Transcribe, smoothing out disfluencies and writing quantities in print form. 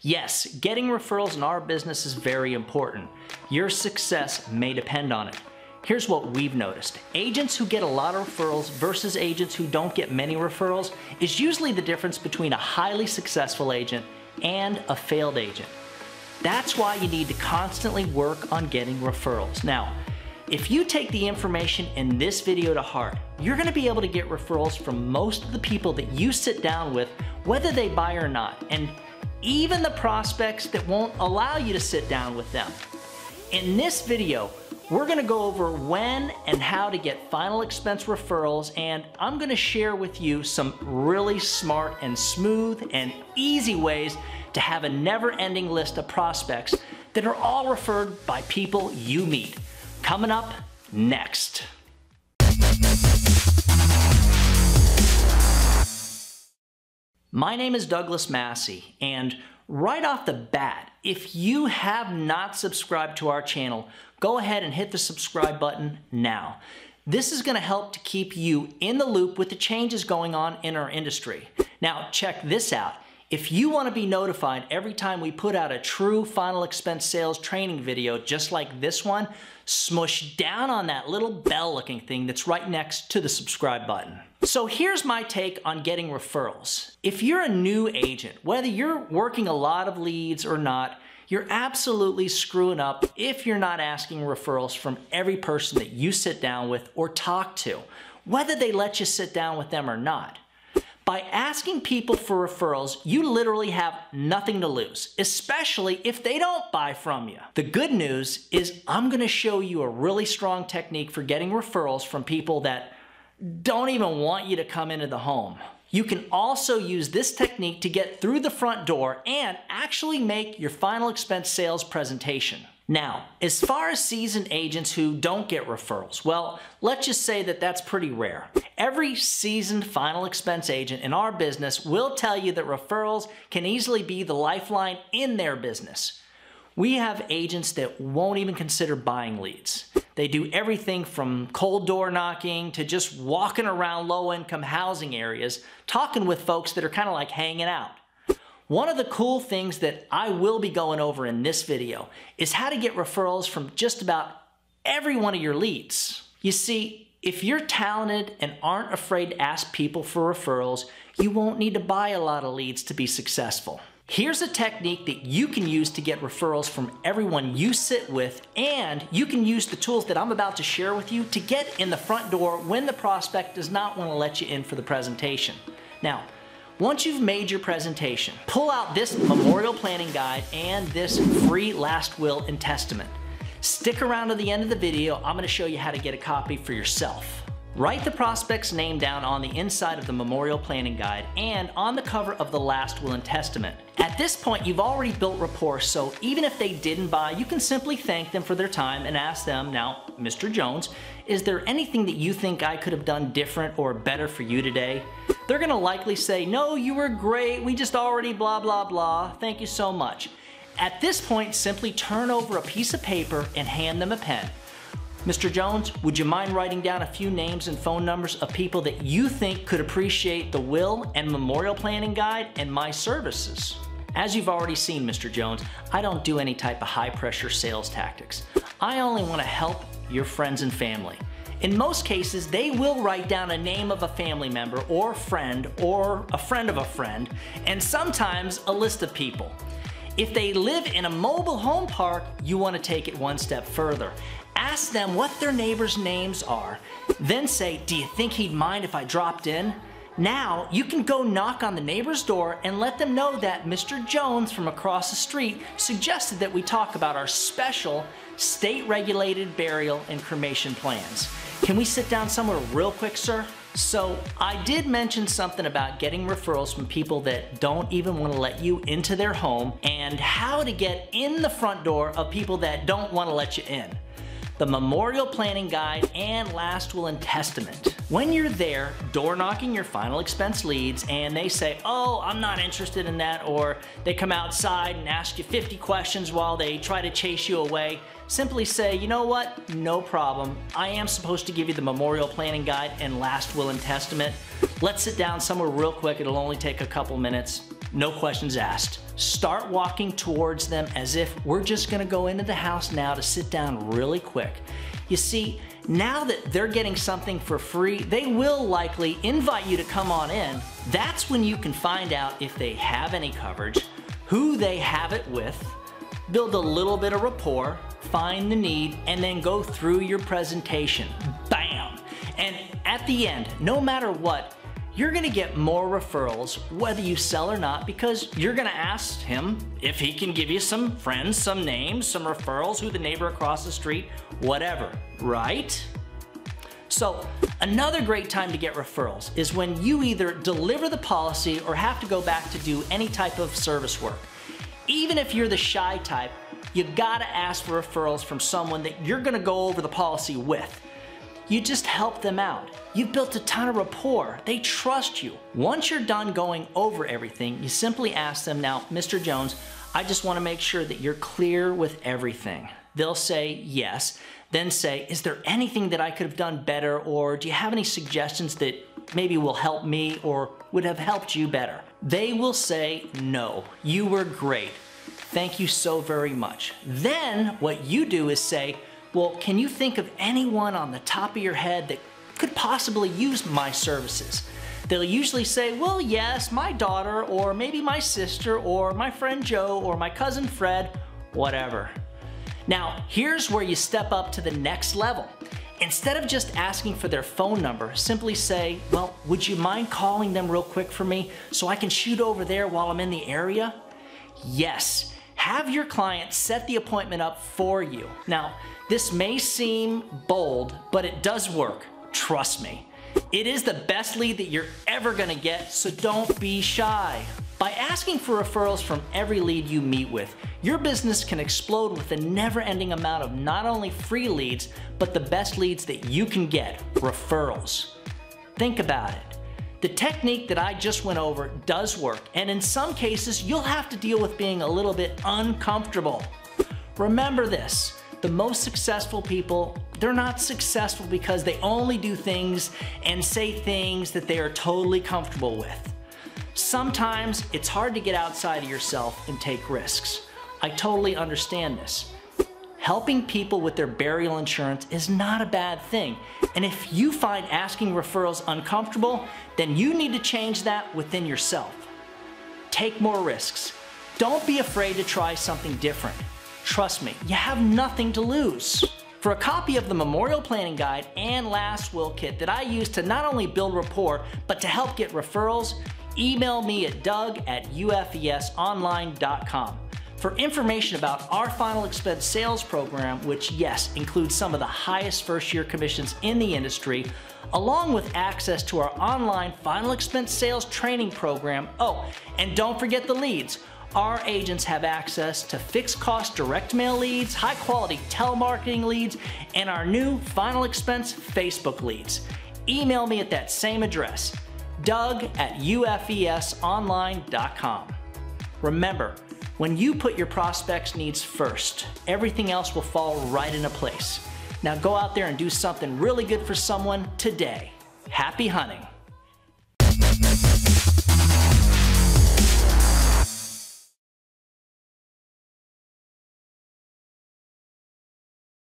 Yes, getting referrals in our business is very important. Your success may depend on it. Here's what we've noticed. Agents who get a lot of referrals versus agents who don't get many referrals is usually the difference between a highly successful agent and a failed agent. That's why you need to constantly work on getting referrals. Now, if you take the information in this video to heart, you're going to be able to get referrals from most of the people that you sit down with, whether they buy or not, and even the prospects that won't allow you to sit down with them. In this video, we're going to go over when and how to get final expense referrals, and I'm going to share with you some really smart and smooth and easy ways to have a never-ending list of prospects that are all referred by people you meet. Coming up next. My name is Douglas Massi, and right off the bat, if you have not subscribed to our channel, go ahead and hit the subscribe button now. This is going to help to keep you in the loop with the changes going on in our industry. Now, check this out. If you want to be notified every time we put out a true final expense sales training video just like this one, smush down on that little bell looking thing that's right next to the subscribe button. So here's my take on getting referrals. If you're a new agent, whether you're working a lot of leads or not, you're absolutely screwing up if you're not asking referrals from every person that you sit down with or talk to, whether they let you sit down with them or not. By asking people for referrals, you literally have nothing to lose, especially if they don't buy from you. The good news is I'm going to show you a really strong technique for getting referrals from people that don't even want you to come into the home. You can also use this technique to get through the front door and actually make your final expense sales presentation. Now, as far as seasoned agents who don't get referrals, well, let's just say that that's pretty rare. Every seasoned final expense agent in our business will tell you that referrals can easily be the lifeline in their business. We have agents that won't even consider buying leads. They do everything from cold door knocking to just walking around low-income housing areas, talking with folks that are kind of like hanging out. One of the cool things that I will be going over in this video is how to get referrals from just about every one of your leads. You see, if you're talented and aren't afraid to ask people for referrals, you won't need to buy a lot of leads to be successful. Here's a technique that you can use to get referrals from everyone you sit with, and you can use the tools that I'm about to share with you to get in the front door when the prospect does not want to let you in for the presentation. Now, once you've made your presentation, pull out this memorial planning guide and this free last will and testament. Stick around to the end of the video. I'm going to show you how to get a copy for yourself. Write the prospect's name down on the inside of the memorial planning guide and on the cover of the last will and testament. At this point, you've already built rapport, so even if they didn't buy, you can simply thank them for their time and ask them, now, Mr. Jones, is there anything that you think I could have done different or better for you today? They're going to likely say, no, you were great, we just already blah, blah, blah, thank you so much. At this point, simply turn over a piece of paper and hand them a pen. Mr. Jones, would you mind writing down a few names and phone numbers of people that you think could appreciate the will and memorial planning guide and my services? As you've already seen, Mr. Jones, I don't do any type of high-pressure sales tactics. I only want to help your friends and family. In most cases, they will write down a name of a family member or a friend of a friend, and sometimes a list of people. If they live in a mobile home park, you want to take it one step further. Ask them what their neighbors' names are. Then say, do you think he'd mind if I dropped in? Now, you can go knock on the neighbor's door and let them know that Mr. Jones from across the street suggested that we talk about our special state-regulated burial and cremation plans. Can we sit down somewhere real quick, sir? So, I did mention something about getting referrals from people that don't even want to let you into their home and how to get in the front door of people that don't want to let you in. The memorial planning guide and last will and testament. When you're there door knocking your final expense leads and they say, oh, I'm not interested in that, or they come outside and ask you 50 questions while they try to chase you away, simply say, you know what, no problem. I am supposed to give you the memorial planning guide and last will and testament. Let's sit down somewhere real quick. It'll only take a couple minutes. no questions asked. Start walking towards them as if we're just gonna go into the house now to sit down really quick. You see, now that they're getting something for free, they will likely invite you to come on in. That's when you can find out if they have any coverage, who they have it with, build a little bit of rapport, find the need, and then go through your presentation. Bam! And at the end, no matter what, you're gonna get more referrals whether you sell or not, because you're gonna ask him if he can give you some friends, some names, some referrals, who the neighbor across the street, whatever, right? So another great time to get referrals is when you either deliver the policy or have to go back to do any type of service work. Even if you're the shy type, you gotta ask for referrals from someone that you're gonna go over the policy with. You just help them out. You've built a ton of rapport. They trust you. Once you're done going over everything, you simply ask them, now, Mr. Jones, I just want to make sure that you're clear with everything. They'll say yes. Then say, is there anything that I could have done better, or do you have any suggestions that maybe will help me or would have helped you better? They will say, no, you were great. Thank you so very much. Then what you do is say, well, can you think of anyone on the top of your head that could possibly use my services? They'll usually say, well, yes, my daughter, or maybe my sister, or my friend Joe, or my cousin Fred, whatever. Now, here's where you step up to the next level. Instead of just asking for their phone number, simply say, well, would you mind calling them real quick for me so I can shoot over there while I'm in the area? Yes. Have your client set the appointment up for you. Now, this may seem bold, but it does work. Trust me. It is the best lead that you're ever gonna get, so don't be shy. By asking for referrals from every lead you meet with, your business can explode with a never-ending amount of not only free leads, but the best leads that you can get, referrals. Think about it. The technique that I just went over does work, and in some cases, you'll have to deal with being a little bit uncomfortable. Remember this, the most successful people, they're not successful because they only do things and say things that they are totally comfortable with. Sometimes it's hard to get outside of yourself and take risks. I totally understand this. Helping people with their burial insurance is not a bad thing. And if you find asking referrals uncomfortable, then you need to change that within yourself. Take more risks. Don't be afraid to try something different. Trust me, you have nothing to lose. For a copy of the Memorial Planning Guide and Last Will Kit that I use to not only build rapport, but to help get referrals, email me at doug@ufesonline.com. For information about our final expense sales program, which yes, includes some of the highest first-year commissions in the industry, along with access to our online final expense sales training program. Oh, and don't forget the leads. Our agents have access to fixed cost direct mail leads, high quality telemarketing leads, and our new final expense Facebook leads. Email me at that same address, doug@ufesonline.com. Remember, when you put your prospects' needs first, everything else will fall right into place. Now go out there and do something really good for someone today. Happy hunting.